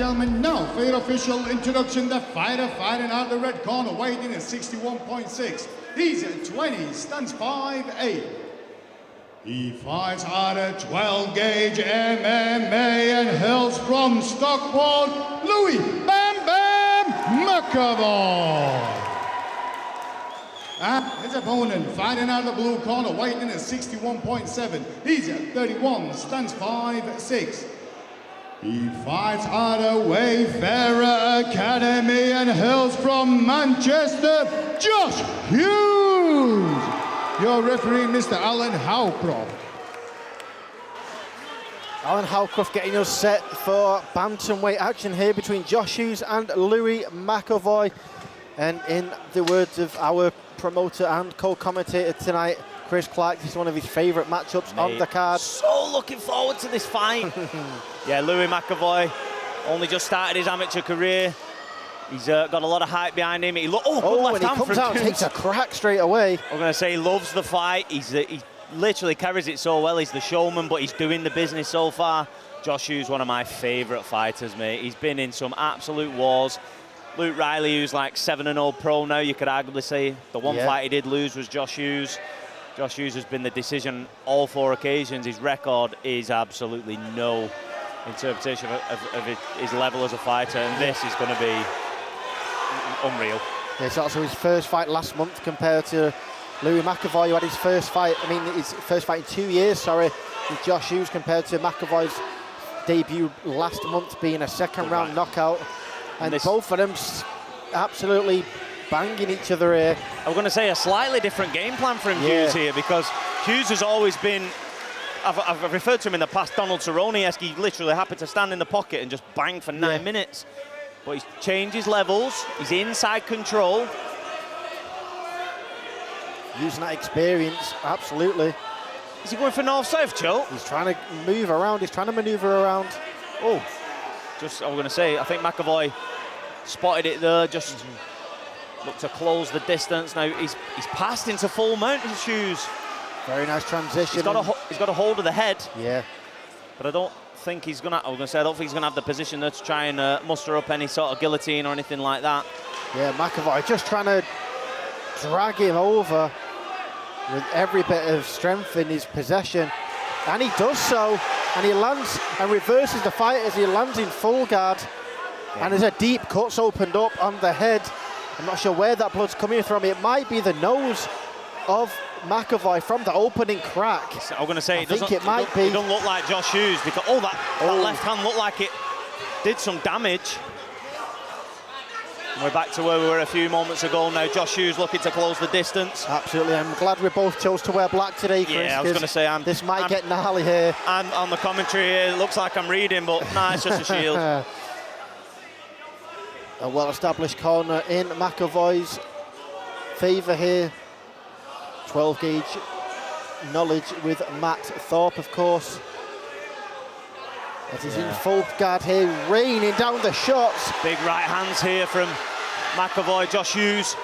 gentlemen, now for your official introduction, the fighter fighting out the red corner, weighing in at 61.6. He's at 20, stands 5'8". He fights out a 12-gauge MMA and hails from Stockport, Louie Bam Bam McEvoy. And his opponent fighting out of the blue corner, weighing in at 61.7. He's at 31, stands 5'6". He fights out of Wayfarer Academy and hails from Manchester, Josh Hughes. Your referee, Mr. Alan Howcroft. Alan Howcroft getting us set for bantamweight action here between Josh Hughes and Louie McEvoy. And in the words of our promoter and co-commentator tonight, Chris Clark, this is one of his favourite matchups on the card. So looking forward to this fight. Yeah, Louie McEvoy only just started his amateur career. He's got a lot of hype behind him. Good left and he hand comes out and takes a crack straight away. I'm going to say he loves the fight. He literally carries it so well. He's the showman, but he's doing the business so far. Josh Hughes, one of my favourite fighters, mate. He's been in some absolute wars. Luke Riley, who's like 7-0 pro now, you could arguably say the one fight he did lose was Josh Hughes. Josh Hughes has been the decision all 4 occasions. His record is absolutely no interpretation of his level as a fighter, and this is going to be unreal. Yeah, it's also his first fight last month compared to Louie McEvoy, who had his first fight, his first fight in 2 years, with Josh Hughes, compared to McEvoy's debut last month being a second-round knockout. And both of them absolutely banging each other here. I'm going to say a slightly different game plan from Hughes here, because Hughes has always been, I've referred to him in the past, Donald Cerrone-esque. He literally happened to stand in the pocket and just bang for 9 minutes. But he's changed his levels, he's inside control. Using that experience, absolutely. Is he going for north-south, Joe? He's trying to move around, he's trying to manoeuvre around. Oh, just, I was going to say, I think McEvoy spotted it there, just looked to close the distance. Now he's passed into full mount, his Hughes. Very nice transition. He's got a hold of the head. Yeah. But I don't think he's gonna. I was gonna say I don't think he's gonna have the position there to try and muster up any sort of guillotine or anything like that. Yeah, McEvoy just trying to drag him over with every bit of strength in his possession, and he does so. And he lands and reverses the fight as he lands in full guard. Yeah. And there's a deep cut's opened up on the head. I'm not sure where that blood's coming from. It might be the nose of McEvoy from the opening crack. I'm going to say I think it might be. It doesn't look like Josh Hughes, because that left hand looked like it did some damage. We're back to where we were a few moments ago now. Josh Hughes looking to close the distance. Absolutely. I'm glad we both chose to wear black today, Chris. Yeah, I was going to say, this might get gnarly here. And on the commentary here, it looks like I'm reading, but nah, it's just a shield. A well-established corner in McEvoy's favour here. 12-gauge knowledge with Matt Thorpe, of course. As he's in full guard here, raining down the shots. Big right hands here from McEvoy. Josh Hughes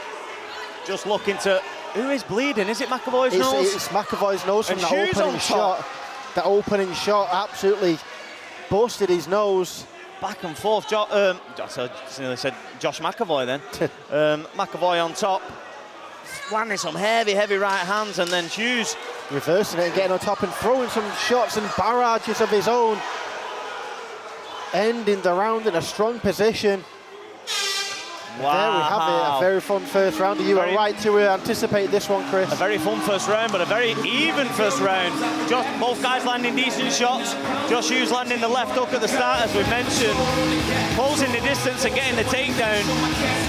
just looking to... Who is bleeding? Is it McEvoy's nose? It's McEvoy's nose from the opening shot. The opening shot absolutely busted his nose. Back and forth. I nearly said Josh McEvoy then. McEvoy on top. Landing some heavy right hands, and then Hughes reversing it and getting on top and throwing some shots and barrages of his own. Ending the round in a strong position. Wow. There we have it, a very fun first round. You were right to anticipate this one, Chris. A very fun first round, but a very even first round. Both guys landing decent shots. Josh Hughes landing the left hook at the start, as we mentioned. Closing the distance and getting the takedown.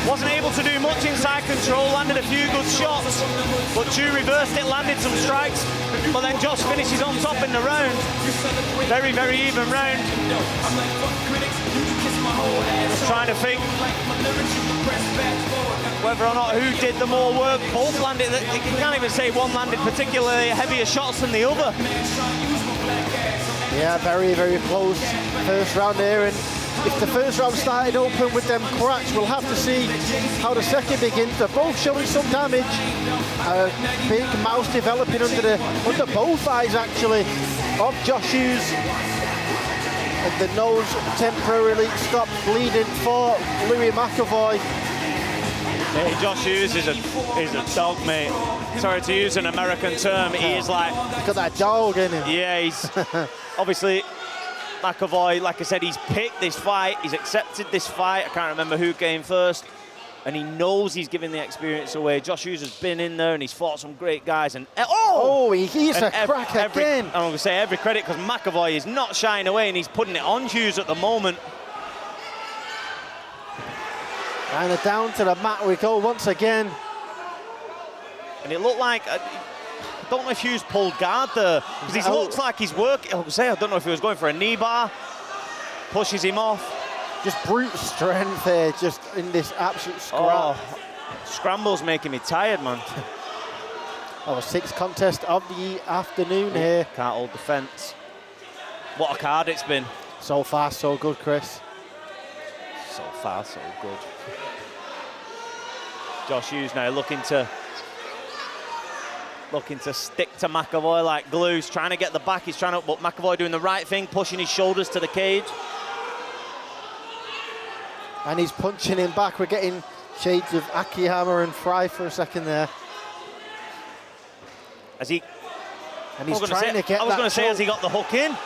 Wasn't able to do much inside control, landed a few good shots, but Chu reversed it, landed some strikes, but then Josh finishes on top in the round. Very even round. Trying to think whether or not who did the more work. Both landed, you can't even say one landed particularly heavier shots than the other. Yeah, very close first round here, and if the first round started open with them cracks, we'll have to see how the second begins. They're both showing some damage. Big mouse developing under both eyes, actually, of Josh Hughes. and the nose temporarily stopped bleeding for Louie McEvoy. Hey, Josh Hughes is a dog, mate. Sorry to use an American term. He is like... He's got that dog in him. Yeah, he's... obviously, McEvoy, like I said, he's picked this fight. He's accepted this fight. I can't remember who came first. And he knows he's giving the experience away. Josh Hughes has been in there and he's fought some great guys. And he's a crack again. I'm going to say every credit because McEvoy is not shying away and he's putting it on Hughes at the moment. And down to the mat we go once again. And it looked like, I don't know if Hughes pulled guard there, because he looks like he's working. I don't know if he was going for a knee bar, pushes him off. Just brute strength here, just in this absolute scrap. Scramble's making me tired, man. Our sixth contest of the afternoon here. Can't hold the fence. What a card it's been. So far, so good, Chris. So far, so good. Josh Hughes now looking to stick to McEvoy like glue. He's trying to get the back. He's trying to, but McEvoy doing the right thing, pushing his shoulders to the cage. And he's punching him back. We're getting shades of Akiyama and Fry for a second there. Has he? And he's trying to get. I was going to say, has he got the hook in?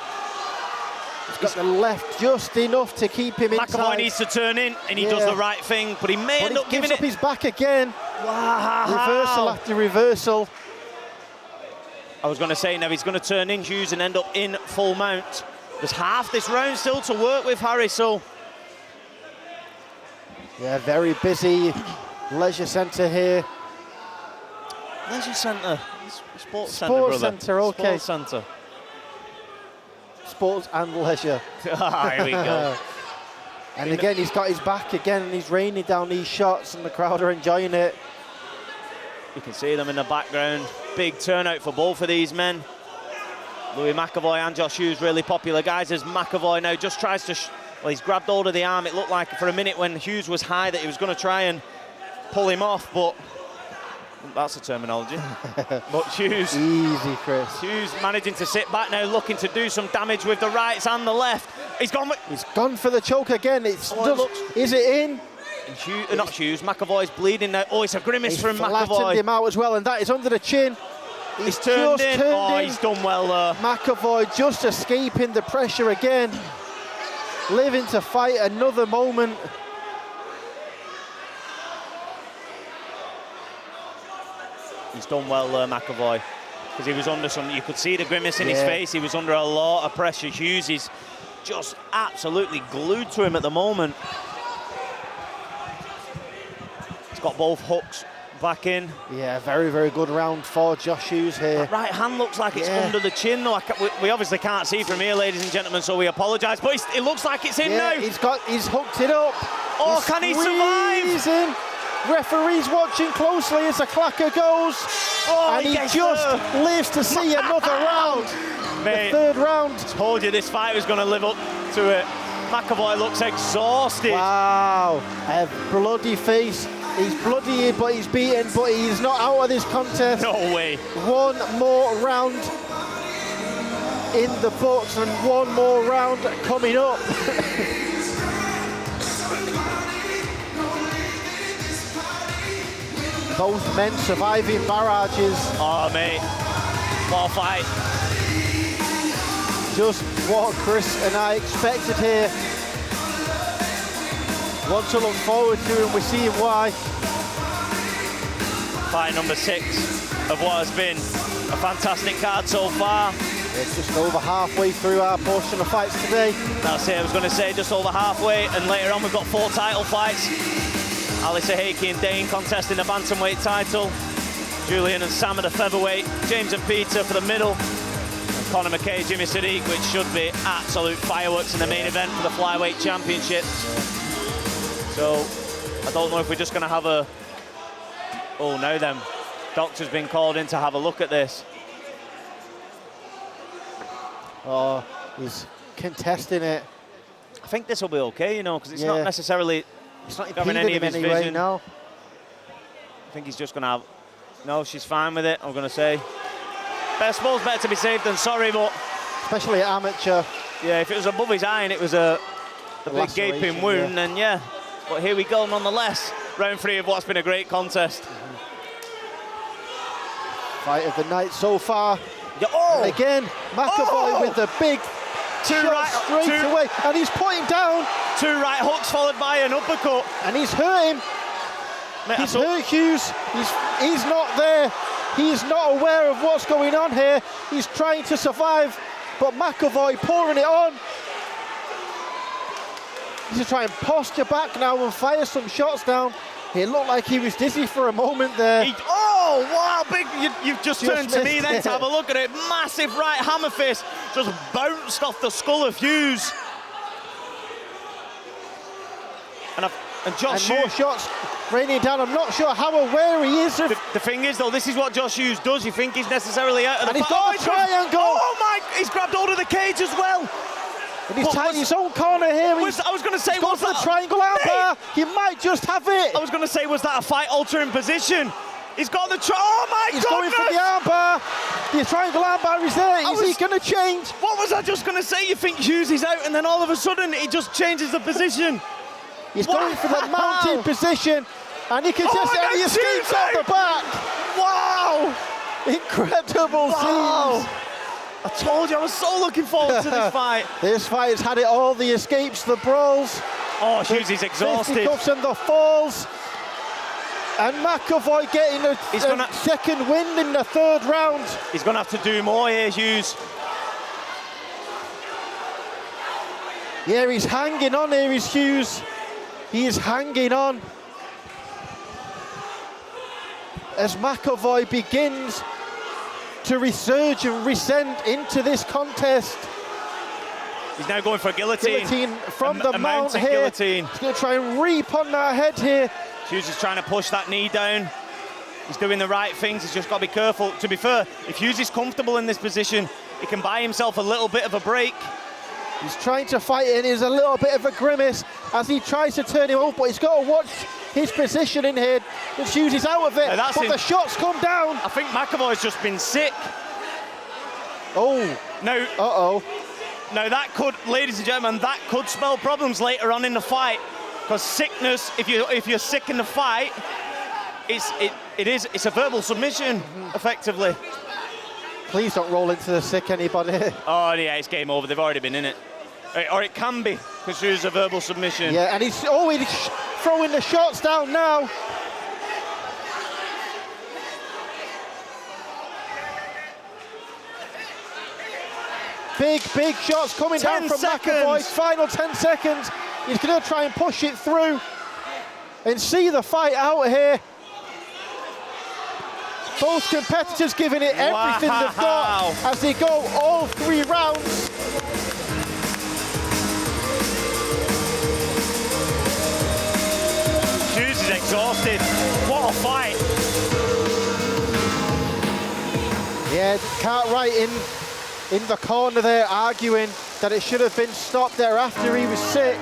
He's got the left just enough to keep him inside. McEvoy needs to turn in, and he does the right thing, but he may end up giving it. His back again. Wow. Reversal after reversal. I was going to say now he's going to turn in Hughes and end up in full mount. There's half this round still to work with, Harry, so. Yeah, very busy leisure centre here. Leisure centre? Sports centre, Sports centre, okay. Sports centre. Sports and leisure. Here we go. And again, he's got his back again, and he's raining down these shots, and the crowd are enjoying it. You can see them in the background. Big turnout for both of these men. Louie McEvoy and Josh Hughes, really popular guys, as McEvoy now just tries to... well, he's grabbed hold of the arm. It looked like for a minute when Hughes was high that he was going to try and pull him off, but that's the terminology. But Hughes... Easy, Chris. Hughes managing to sit back now, looking to do some damage with the rights and the left. He's gone for the choke again. Is it in? Not Hughes, McEvoy's bleeding now. Oh, it's a grimace from McEvoy. He's flattened him out as well, and that is under the chin. He's turned in. He's done well there. McEvoy just escaping the pressure again. Living to fight another moment. He's done well there, McEvoy, because he was under some, you could see the grimace in his face. He was under a lot of pressure. Hughes is just absolutely glued to him at the moment. He's got both hooks back in. Yeah, very, very good round for Josh Hughes here. That right hand looks like it's under the chin, though. We obviously can't see from here, ladies and gentlemen, so we apologise. But it looks like it's in now. He's hooked it up. Oh, can he survive? In. Referee's watching closely as the clacker goes. Oh, and he just lives to see another round. Mate, the third round. Told you this fight was going to live up to it. McEvoy looks exhausted. Wow, a bloody face. He's bloody, but he's beaten, but he's not out of this contest. No way. One more round in the books and one more round coming up. Both men surviving barrages. Oh, mate. What a fight. Just what Chris and I expected here. One to look forward to, and we're seeing why. Fight number 6 of what has been a fantastic card so far. It's just over halfway through our portion of fights today. That's it, I was going to say just over halfway, and later on we've got 4 title fights. Alyssa Hickey and Dane contesting the bantamweight title. Julian and Sam at the featherweight. James and Peter for the middle. And Conor McKay, Jimmy Sadiq, which should be absolute fireworks in the main event for the flyweight championship. So I don't know if we're just going to have a... Oh, now then. Doctor's been called in to have a look at this. Oh, he's contesting it. I think this will be okay, you know, because it's not necessarily... It's not having any of his anyway, vision. no. I think he's just going to have... No, she's fine with it, I'm going to say. Best ball's better to be safe than sorry, but... Especially at amateur. Yeah, if it was above his eye and it was a big gaping laceration, wound, then yeah. But here we go nonetheless. Round 3 of what's been a great contest. Fight of the night so far. Yeah, oh! And again, McEvoy with the big shot straight away. And he's putting down. 2 right hooks followed by an uppercut. And he's hurt him. Mate, he's hurt Hughes. He's not there. He's not aware of what's going on here. He's trying to survive, but McEvoy pouring it on. He's to try and posture back now and fire some shots down. It looked like he was dizzy for a moment there. Oh, wow, big. You've just turned to me then to have a look at it. Massive right hammer fist just bounced off the skull of Hughes. And Josh and more shots raining down. I'm not sure how aware he is of... The thing is, though, this is what Josh Hughes does. You think he's necessarily out of the... And he's got a triangle. Oh, my... He's grabbed hold of the cage as well. And he's tied his own corner here. I was going to say, was that... the triangle armbar. He might just have it. I was going to say, was that a fight-altering position? He's got the... Oh, my He's goodness! going for the armbar. The triangle armbar is there. Is he going to change? What was I just going to say? You think Hughes is out, and then all of a sudden, he just changes the position. He's going for the mounted position, and he can just... And he escapes out the back. Wow! Incredible scenes. I told you, I was so looking forward to this fight. This fight has had it all, the escapes, the brawls. Oh, Hughes is exhausted. The cuffs and the falls. And McEvoy getting a second win in the 3rd round. He's going to have to do more here, Hughes. Yeah, he's hanging on here, is Hughes. He is hanging on. As McEvoy begins to resurge and rescend into this contest. He's now going for a guillotine. Guillotine from the mount here. Guillotine. He's going to try and reap on that head here. Hughes is trying to push that knee down. He's doing the right things. He's just got to be careful. To be fair, if Hughes is comfortable in this position, he can buy himself a little bit of a break. He's trying to fight it, and there's a little bit of a grimace as he tries to turn him over, but he's got to watch his position in here. Hughes is out of it, but the shots come down. I think McEvoy's just been sick. Oh. No. Uh-oh. Now that could, ladies and gentlemen, that could spell problems later on in the fight. Because sickness, if you're sick in the fight, it's a verbal submission, effectively. Please don't roll into the sick, anybody. Oh yeah, it's game over. They've already been in it, or it can be because there's a verbal submission. Yeah, and he's throwing the shots down now. Big shots coming down from McEvoy. Final 10 seconds. He's going to try and push it through and see the fight out here. Both competitors giving it everything they've got as they go all 3 rounds. Hughes is exhausted. What a fight. Yeah, Cartwright in the corner there arguing that it should have been stopped there after he was sick.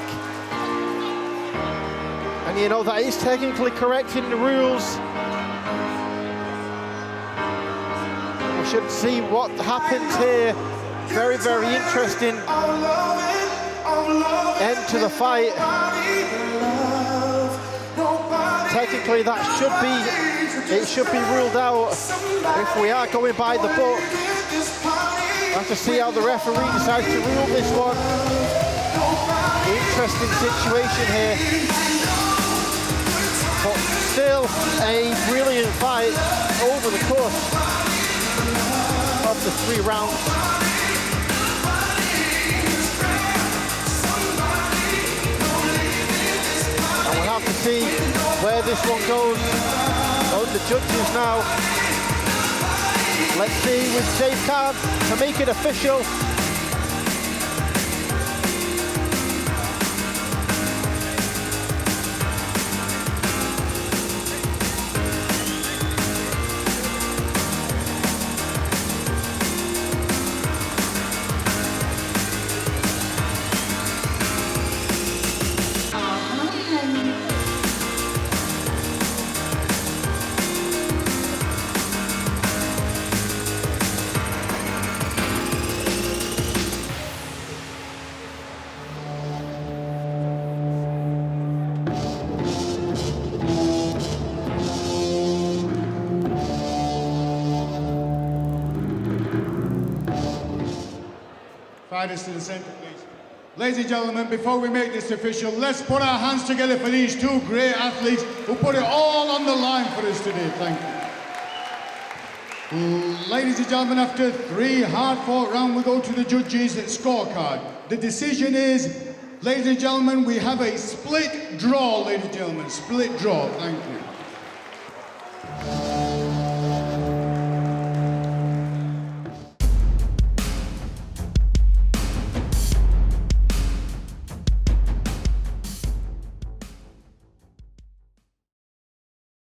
And you know, that is technically correct in the rules. We should see what happens here. Very, very interesting end to the fight. Technically that should be ruled out if we are going by the book. We'll have to see how the referee decides to rule this one. Interesting situation here. But still a brilliant fight over the course of the 3 rounds. And we'll have to see where this one goes on the judges now. Let's see with Dave Khan to make it official. Fighters to the center, please. Ladies and gentlemen, before we make this official, let's put our hands together for these two great athletes who put it all on the line for us today. Thank you. Ladies and gentlemen, after 3 hard-fought rounds, we go to the judges' scorecard. The decision is, ladies and gentlemen, we have a split draw, ladies and gentlemen, split draw. Thank you.